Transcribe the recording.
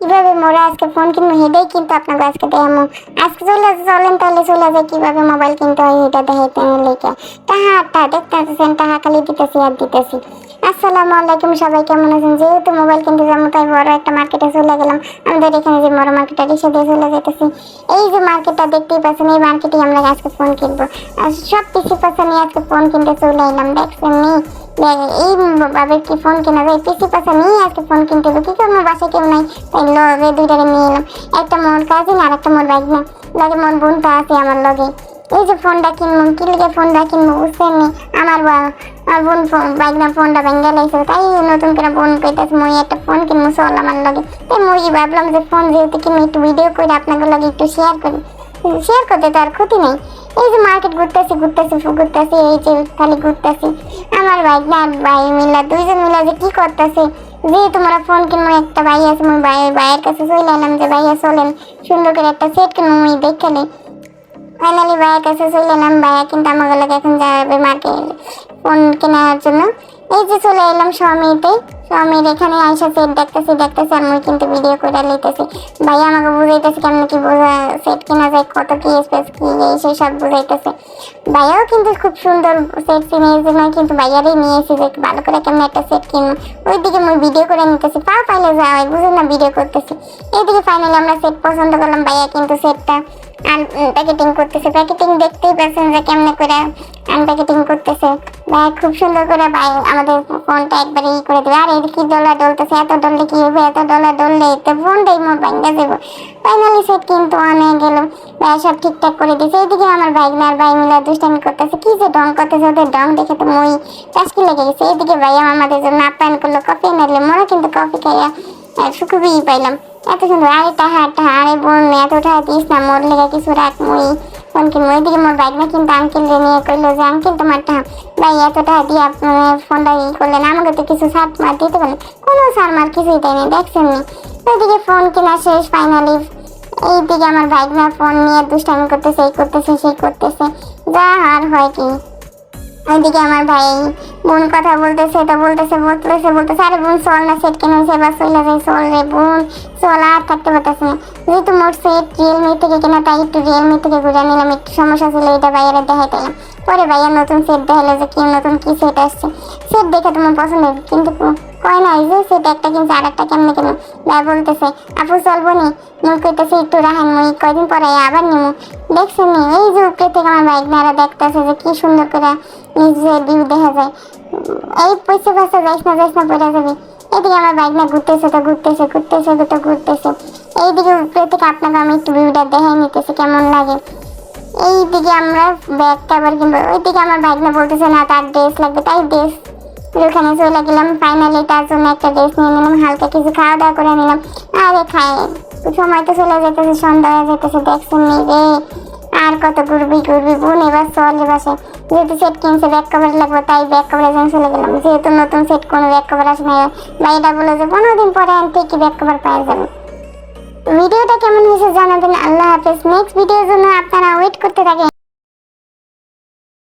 কিভাবে মোরা আজকে ফোন কিনবো হেডেই কিন্তু আপনাকে আজকে দেখাবো। আজকে চলেন তাহলে চলে যায় কিভাবে মোবাইল কিনতে হয় এটা দেখাইতে লেখা। টাকা দেখতেছেন, টাকা খালি দিতেছি আর দিতেছি। আসসালামু আলাইকুম, সবাই কেমন আছেন? যেহেতু মোবাইল কিনতে যাবো তাই বড় একটা মার্কেটে চলে গেলাম। আমাদের এখানে যে বড় মার্কেটটা রিক্সা দিয়ে চলে যেতেছি। এই যে মার্কেটটা দেখতেই পাচ্ছেন, এই মার্কেটে আমরা আজকে ফোন কিনবো। আর সব পিছু পাশে নিয়ে আজকে ফোন কিনতে চলে এলাম। দেখছেন নি এই ভাবে কি ফোন কেনা যায়? পিছু পাশে নিয়ে আজকে ফোন কিনতে হবে। কি করবো, বাসায় কেউ নাই, তাই লগে দুইটারে নিয়ে এলাম। একটা মোর কাজিন আর একটা মোর বাইক না, লগে মোর বোনটা আছে আমার লগে। এই যে ফোনটা কিনবো, কি লিগে ফোনটা কিনবো বুঝছেন নি? আমার বোন বাইক না ফোনটা ভেঙে লাইছে, তাই নতুন করে বোন কইতাছে মই একটা ফোন কিনবো চল আমার লগে। তাই মই ভাবলাম যে ফোন যেহেতু কিনে একটু ভিডিও করে আপনাদের লগে একটু শেয়ার করি। শেয়ার করতে তো আর ক্ষতি নেই। এই যে মার্কেট ঘুরতেছি এই যে খালি ঘুরতেছি। আমার বাইক না ভাই মিলা দুইজন মিলা যে কি করতেছে, যে তোমরা ফোন কিনবো, একটা ভাই আছে মই ভাইয়ের কাছে চলে এলাম যে ভাইয়া চলেন সুন্দর করে একটা সেট কিনবো মই দেখে। ফাইনালি ভাইয়ের কাছে চলে এলাম। ভাইয়া কিন্তু আমাকে লাগে এখন যাবে মার্কেট ফোন কেনার জন্য। এই যে চলে এলাম স্বামীর এখানে আইসা সেট দেখতেছি আর মুই কিন্তু ভিডিও করে লইতেছি। ভাইয়া আমাকে বুঝাইতেছে কেমন কি সেট কেনা যায়, কত কি স্পেস কি সেই সব বুঝাইতেছে। ভাইয়াও কিন্তু খুব সুন্দর সেট কিনে এই জন্য কিন্তু ভাইয়ারই নিয়েছি যে ভালো করে কেমন একটা সেট কিনবো। ওইদিকে মুই ভিডিও করে নিতেছি, পাইলে যাওয়াই বুঝেন না, ভিডিও করতেছি। এইদিকে ফাইনালি আমরা সেট পছন্দ করলাম। ভাইয়া কিন্তু সেটটা আনপ্যাকেটিং করতেছে। প্যাকেটিং দেখতেই পাচ্ছেন যে কেমনে করে আনপ্যাকেটিং করতেছে। ভাই খুব সুন্দর করে ভাই আমাদের ফোনটা একবারে করে দেবে। আর এর কি ডলা ডলতেছে, এত ডললে কি হবে, এত ডলা ডললে তো ফোনটাই মোর ভাঙা যাবে। ফাইনালি সেট কিন্তু অনেক গেল, ভাই সব ঠিকঠাক করে দিয়েছে। এইদিকে আমার ভাই না আর ভাই মিলা দুষ্টামি করতেছে, কি যে ডং করতেছে, ওদের ডং দেখে তো মই চাষকি লেগে গেছে। এইদিকে ভাইয়া আমাদের জন্য আপ্যায়ন করলো, কফি এনে মোরা কিন্তু কফি খাইয়া সুখবি পাইলাম। এত সুন্দর। আরে টাহা আরে বোন এত টাকা দিস না, মোর লেগে কিছু রাখ, মই ফোন কিনবো। ওইদিকে মোর বাইক না কিন্তু আঙ্কেল নিয়ে কইলো যে আঙ্কেল তোমার টাকা ভাই এত টাকা দিয়ে আপনার ফোনটা করলেন, আমাকে তো কিছু ছাড় মার দিতে পারেন। কোনো ছাড় মার কিছুই তাই না, দেখছেন নি। ওইদিকে ফোন কেনা শেষ ফাইনালি। এইদিকে আমার বাইক না ফোন নিয়ে দুষ্টামি করতেছে, এই করতেছে সেই করতেছে, যা আর হয় কি। ওইদিকে আমার ভাই বোন কথা বলতেছে, এটা বলতেছে আরে বোন চল না, সেট কিনে এবার চলে যাই, চল রে বোন চল, আর থাকতে পারতেছে না। যেহেতু মোর সেট রিয়েলমি থেকে কেনা তাই একটু রিয়েলমি থেকে ঘুরে নিলাম, একটু সমস্যা ছিল এটা ভাইয়ারা দেখাইতাম। পরে ভাইয়া নতুন সেট দেখালো যে কি নতুন কি সেট আসছে। সেট দেখে তোমার পছন্দ কিন্তু কয় না, এই যে সেট একটা কিনছে আর একটা কেমনে কেন। ভাই বলতেছে আপু চলবো নি, মুই কইতেছে একটু রাখেন, মুই কয়দিন পরে আবার নিমু। দেখছেন নি এই যে উপরে থেকে আমার বাইক নারা দেখতেছে যে কি সুন্দর করে নিজের ভিউ দেখা যায়। এই পয়সা যাইস না পড়ে যাবি। এদিকে আমার বাইক না ঘুরতেছে। এইদিকে উপরে থেকে আপনাকে আমি একটু ভিউটা দেখাই নিতেছি কেমন লাগে। এইদিকে আমরা ব্যাগটা আবার কিনবো। ওইদিকে আমার বাইক না বলতেছে না তার ড্রেস লাগবে, তাই ড্রেস ওখানে চলে গেলাম। ফাইনালি তার জন্য একটা ড্রেস নিয়ে নিলাম, হালকা কিছু খাওয়া দাওয়া করে নিলাম। আরে সময় তো চলে যেতেছে, সন্ধ্যা হয়ে যেতেছে, দেখছেন নি রে। আর কত ঘুরবি বোন, এবার চলে বাসে। যেহেতু সেট কিনছে ব্যাক কভার লাগবে, তাই ব্যাক কভারের জন্য চলে গেলাম। যেহেতু নতুন সেট কোনো ব্যাক কভার আসে না, ভাইটা বলে যে 15 দিন পরে ঠিকই ব্যাক কভার পাওয়া যাবে। ভিডিওটা কেমন হয়েছে জানাবেন। আল্লাহ হাফেজ। নেক্সট ভিডিওর জন্য আপনারা ওয়েট করতে থাকেন।